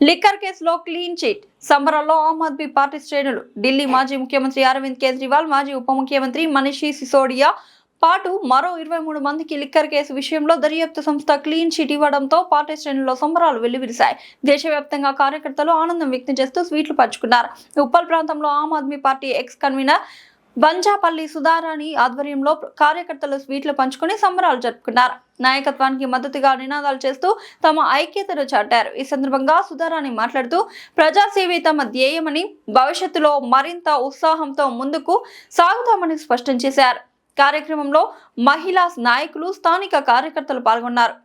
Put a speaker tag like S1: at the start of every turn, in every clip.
S1: Liquor కేసులో clean chit సంబరాల్లో ఆమ్ Aadmi party శ్రేణులు. ఢిల్లీ మాజీ ముఖ్యమంత్రి అరవింద్ కేజ్రీవాల్, మాజీ ఉప ముఖ్యమంత్రి మనీష్ సిసోడియా పాటు మరో 23 మందికి లిక్కర్ కేసు విషయంలో దర్యాప్తు సంస్థ క్లీన్ చిట్ ఇవ్వడంతో పార్టీ శ్రేణుల్లో సంబరాలు వెల్లివిరిశాయి. దేశవ్యాప్తంగా కార్యకర్తలు ఆనందం వ్యక్తం చేస్తూ స్వీట్లు పంచుకున్నారు. ఉప్పల్ ప్రాంతంలో ఆమ్ ఆద్మీ పార్టీ ఎక్స్ కన్వీనర్ బంజాపల్లి సుధారాణి ఆధ్వర్యంలో కార్యకర్తలు స్వీట్లు పంచుకుని సంబరాలు జరుపుకున్నారు. నాయకత్వానికి మద్దతుగా నినాదాలు చేస్తూ తమ ఐక్యతను చాటారు. ఈ సందర్భంగా సుధారాణి మాట్లాడుతూ ప్రజాసేవే తమ ధ్యేయమని, భవిష్యత్తులో మరింత ఉత్సాహంతో ముందుకు సాగుతామని స్పష్టం చేశారు. కార్యక్రమంలో మహిళా నాయకులు, స్థానిక కార్యకర్తలు పాల్గొన్నారు.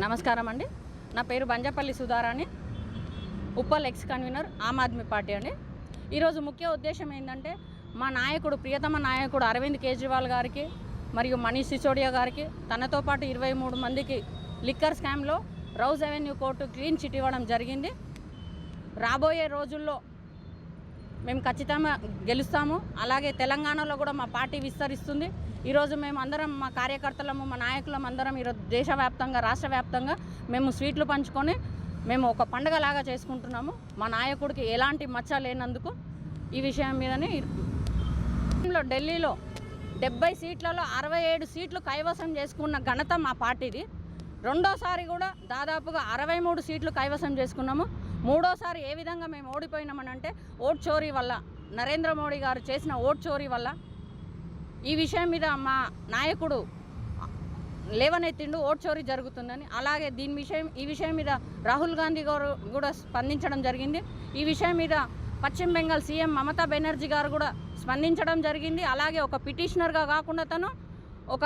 S2: నమస్కారం అండి. నా పేరు బంజాపల్లి సుధారాణి, ఉప్పల్ ఎక్స్ కన్వీనర్ ఆమ్ ఆద్మీ పార్టీ అండి. ఈరోజు ముఖ్య ఉద్దేశం ఏంటంటే మా నాయకుడు, ప్రియతమ నాయకుడు అరవింద్ కేజ్రీవాల్ గారికి మరియు మనీష్ సిసోడియా గారికి, తనతో పాటు 23 మందికి లిక్కర్ స్కామ్లో Rouse Avenue court clean chit ఇవ్వడం జరిగింది. రాబోయే రోజుల్లో మేము ఖచ్చితంగా గెలుస్తాము. అలాగే తెలంగాణలో కూడా మా పార్టీ విస్తరిస్తుంది. ఈరోజు మేము అందరం, మా కార్యకర్తలము, మా నాయకులం అందరం ఈరోజు దేశవ్యాప్తంగా, రాష్ట్ర వ్యాప్తంగా మేము స్వీట్లు పంచుకొని మేము ఒక పండుగలాగా చేసుకుంటున్నాము. మా నాయకుడికి ఎలాంటి మచ్చ లేనందుకు ఈ విషయం మీదనే ఢిల్లీలో 70 సీట్లలో 67 సీట్లు కైవసం చేసుకున్న ఘనత మా పార్టీది. రెండోసారి కూడా దాదాపుగా 63 సీట్లు కైవసం చేసుకున్నాము. మూడోసారి ఏ విధంగా మేము ఓడిపోయినామని అంటే ఓట్ చోరీ వల్ల, నరేంద్ర మోడీ గారు చేసిన ఓట్ చోరీ వల్ల. ఈ విషయం మీద మా నాయకుడు లేవనెత్తిండు, ఓట్ చోరీ జరుగుతుందని. అలాగే ఈ విషయం మీద రాహుల్ గాంధీ గారు కూడా స్పందించడం జరిగింది. ఈ విషయం మీద పశ్చిమ బెంగాల్ సీఎం మమతా బెనర్జీ గారు కూడా స్పందించడం జరిగింది. అలాగే ఒక పిటిషనర్గా కాకుండా తను ఒక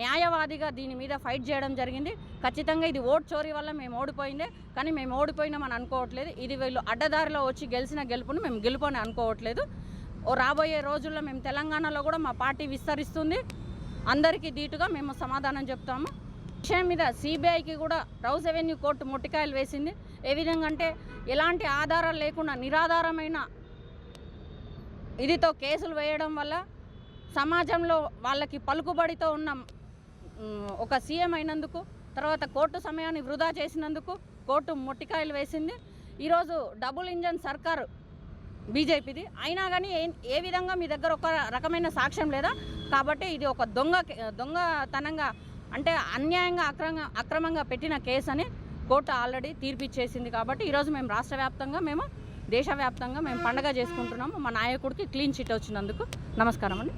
S2: న్యాయవాదిగా దీని మీద ఫైట్ చేయడం జరిగింది. ఖచ్చితంగా ఇది ఓట్ చోరీ వల్ల మేము ఓడిపోయిందే, కానీ మేము ఓడిపోయినామని అనుకోవట్లేదు. ఇది వీళ్ళు అడ్డదారిలో వచ్చి గెలిచిన గెలుపును మేము గెలుపని అనుకోవట్లేదు. రాబోయే రోజుల్లో మేము తెలంగాణలో కూడా మా పార్టీ విస్తరిస్తుంది. అందరికీ ధీటుగా మేము సమాధానం చెప్తాము. విషయం మీద సిబిఐకి కూడా రౌజ్ అవెన్యూ కోర్టు ముట్టికాయలు వేసింది. ఏ విధంగా అంటే ఎలాంటి ఆధారాలు లేకుండా నిరాధారమైన ఇదితో కేసులు వేయడం వల్ల సమాజంలో వాళ్ళకి పలుకుబడితో ఉన్న ఒక సీఎం అయినందుకు, తర్వాత కోర్టు సమయాన్ని వృధా చేసినందుకు కోర్టు ముట్టికాయలు వేసింది. ఈరోజు డబుల్ ఇంజన్ సర్కారు బీజేపీది అయినా కానీ ఏ విధంగా మీ దగ్గర ఒక రకమైన సాక్ష్యం లేదా, కాబట్టి ఇది ఒక దొంగతనంగా, అంటే అన్యాయంగా అక్రమంగా పెట్టిన కేసు అని కోర్టు ఆల్రెడీ తీర్పిచ్చేసింది. కాబట్టి ఈరోజు మేము రాష్ట్ర వ్యాప్తంగా, మేము దేశవ్యాప్తంగా మేము పండగ చేసుకుంటున్నాము. మా నాయకుడికి క్లీన్ చిట్ వచ్చినందుకు. నమస్కారం అండి.